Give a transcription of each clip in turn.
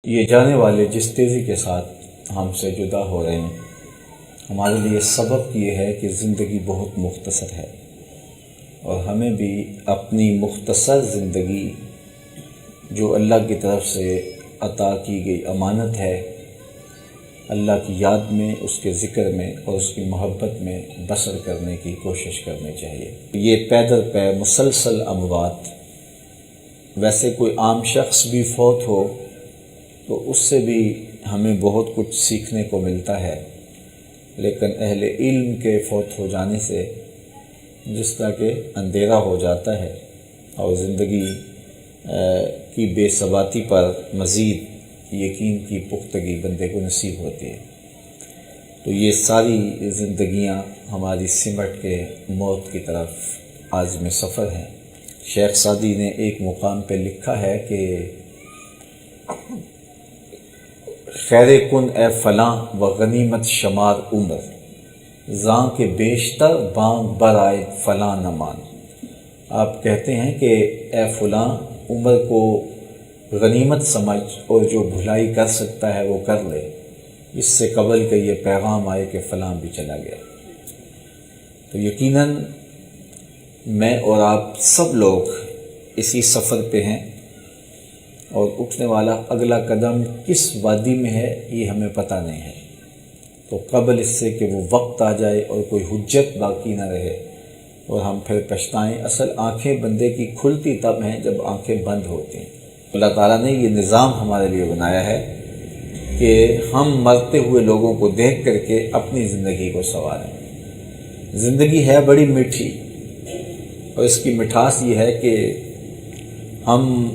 یہ جانے والے جس تیزی کے ساتھ ہم سے جدا ہو رہے ہیں، ہمارے لیے سبق یہ ہے کہ زندگی بہت مختصر ہے، اور ہمیں بھی اپنی مختصر زندگی جو اللہ کی طرف سے عطا کی گئی امانت ہے، اللہ کی یاد میں، اس کے ذکر میں اور اس کی محبت میں بسر کرنے کی کوشش کرنی چاہیے۔ یہ پے در پے مسلسل اموات، ویسے کوئی عام شخص بھی فوت ہو تو اس سے بھی ہمیں بہت کچھ سیکھنے کو ملتا ہے، لیکن اہل علم کے فوت ہو جانے سے جس طرح کہ اندھیرا ہو جاتا ہے اور زندگی کی بے ثباتی پر مزید یقین کی پختگی بندے کو نصیب ہوتی ہے۔ تو یہ ساری زندگیاں ہماری سمٹ کے موت کی طرف عازم سفر ہیں۔ شیخ سعدی نے ایک مقام پہ لکھا ہے کہ خیر کن اے فلاں و غنیمت شمار عمر، زاں کے بیشتر بانگ برائے فلاں نمان۔ آپ کہتے ہیں کہ اے فلاں عمر کو غنیمت سمجھ اور جو بھلائی کر سکتا ہے وہ کر لے، اس سے قبل کہ یہ پیغام آئے کہ فلاں بھی چلا گیا۔ تو یقیناً میں اور آپ سب لوگ اسی سفر پہ ہیں، اور اٹھنے والا اگلا قدم کس وادی میں ہے یہ ہمیں پتہ نہیں ہے۔ تو قبل اس سے کہ وہ وقت آ جائے اور کوئی حجت باقی نہ رہے اور ہم پھر پچھتائیں، اصل آنکھیں بندے کی کھلتی تب ہیں جب آنکھیں بند ہوتی ہیں۔ اللہ تعالیٰ نے یہ نظام ہمارے لیے بنایا ہے کہ ہم مرتے ہوئے لوگوں کو دیکھ کر کے اپنی زندگی کو سنواریں۔ زندگی ہے بڑی میٹھی، اور اس کی مٹھاس یہ ہے کہ ہم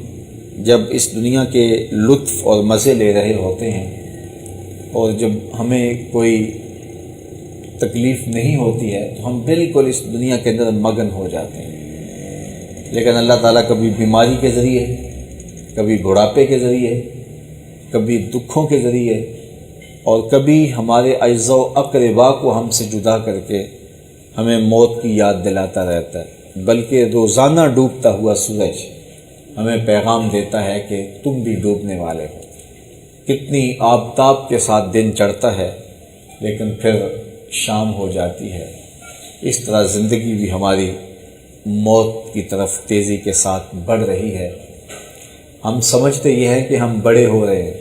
جب اس دنیا کے لطف اور مزے لے رہے ہوتے ہیں اور جب ہمیں کوئی تکلیف نہیں ہوتی ہے تو ہم بالکل اس دنیا کے اندر مگن ہو جاتے ہیں، لیکن اللہ تعالیٰ کبھی بیماری کے ذریعے، کبھی بڑھاپے کے ذریعے، کبھی دکھوں کے ذریعے، اور کبھی ہمارے اعزاء و اقرباء کو ہم سے جدا کر کے ہمیں موت کی یاد دلاتا رہتا ہے، بلکہ روزانہ ڈوبتا ہوا سورج ہمیں پیغام دیتا ہے کہ تم بھی ڈوبنے والے ہو۔ کتنی آفتاب کے ساتھ دن چڑھتا ہے لیکن پھر شام ہو جاتی ہے۔ اس طرح زندگی بھی ہماری موت کی طرف تیزی کے ساتھ بڑھ رہی ہے۔ ہم سمجھتے یہ ہے کہ ہم بڑے ہو رہے ہیں،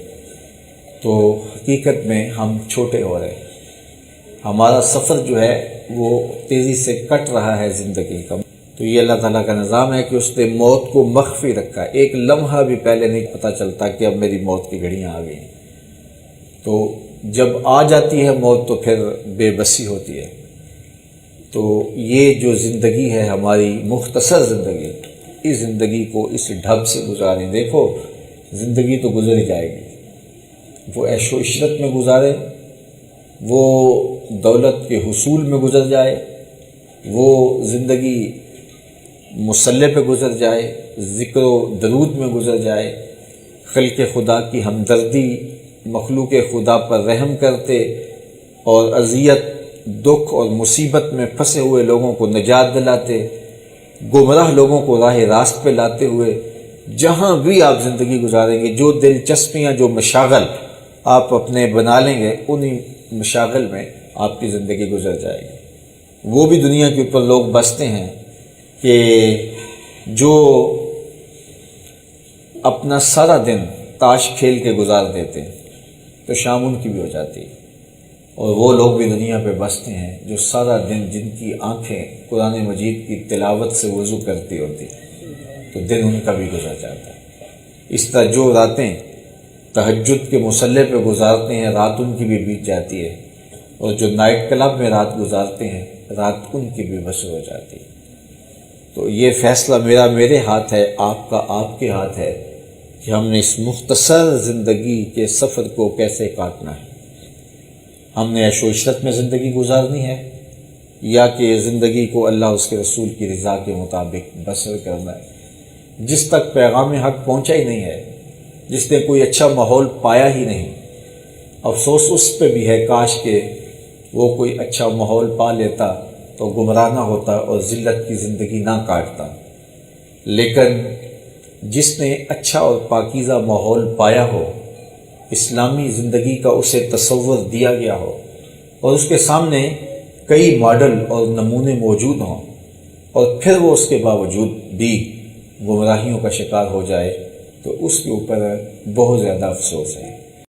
تو حقیقت میں ہم چھوٹے ہو رہے ہیں۔ ہمارا سفر جو ہے وہ تیزی سے کٹ رہا ہے زندگی کا۔ تو یہ اللہ تعالیٰ کا نظام ہے کہ اس نے موت کو مخفی رکھا ہے، ایک لمحہ بھی پہلے نہیں پتہ چلتا کہ اب میری موت کی گھڑیاں آ گئی ہیں۔ تو جب آ جاتی ہے موت تو پھر بے بسی ہوتی ہے۔ تو یہ جو زندگی ہے ہماری مختصر زندگی، اس زندگی کو اس ڈھب سے گزاریں۔ دیکھو زندگی تو گزر ہی جائے گی، وہ عیش و عشرت میں گزارے، وہ دولت کے حصول میں گزر جائے، وہ زندگی مصلی پہ گزر جائے، ذکر و درود میں گزر جائے، خلق خدا کی ہمدردی، مخلوق خدا پر رحم کرتے اور اذیت، دکھ اور مصیبت میں پھنسے ہوئے لوگوں کو نجات دلاتے، گمراہ لوگوں کو راہ راست پہ لاتے ہوئے جہاں بھی آپ زندگی گزاریں گے، جو دلچسپیاں، جو مشاغل آپ اپنے بنا لیں گے، انہی مشاغل میں آپ کی زندگی گزر جائے گی۔ وہ بھی دنیا کے اوپر لوگ بستے ہیں کہ جو اپنا سارا دن تاش کھیل کے گزار دیتے ہیں تو شام ان کی بھی ہو جاتی ہے، اور وہ لوگ بھی دنیا پہ بستے ہیں جو سارا دن، جن کی آنکھیں قرآن مجید کی تلاوت سے وضو کرتی ہوتی تو دن ان کا بھی گزر جاتا ہے۔ اس طرح جو راتیں تہجد کے مصلی پہ گزارتے ہیں، رات ان کی بھی بیت جاتی ہے، اور جو نائٹ کلب میں رات گزارتے ہیں، رات ان کی بھی بسر ہو جاتی ہے۔ تو یہ فیصلہ میرا میرے ہاتھ ہے، آپ کا آپ کے ہاتھ ہے کہ ہم نے اس مختصر زندگی کے سفر کو کیسے کاٹنا ہے۔ ہم نے عیش و عشرت میں زندگی گزارنی ہے، یا کہ زندگی کو اللہ اس کے رسول کی رضا کے مطابق بسر کرنا ہے۔ جس تک پیغام حق پہنچا ہی نہیں ہے، جس نے کوئی اچھا ماحول پایا ہی نہیں، افسوس اس پہ بھی ہے، کاش کہ وہ کوئی اچھا ماحول پا لیتا تو گمراہ نہ ہوتا اور ذلت کی زندگی نہ کاٹتا۔ لیکن جس نے اچھا اور پاکیزہ ماحول پایا ہو اسلامی زندگی کا اسے تصور دیا گیا ہو اور اس کے سامنے کئی ماڈل اور نمونے موجود ہوں اور پھر وہ اس کے باوجود بھی گمراہیوں کا شکار ہو جائے تو اس کے اوپر بہت زیادہ افسوس ہے۔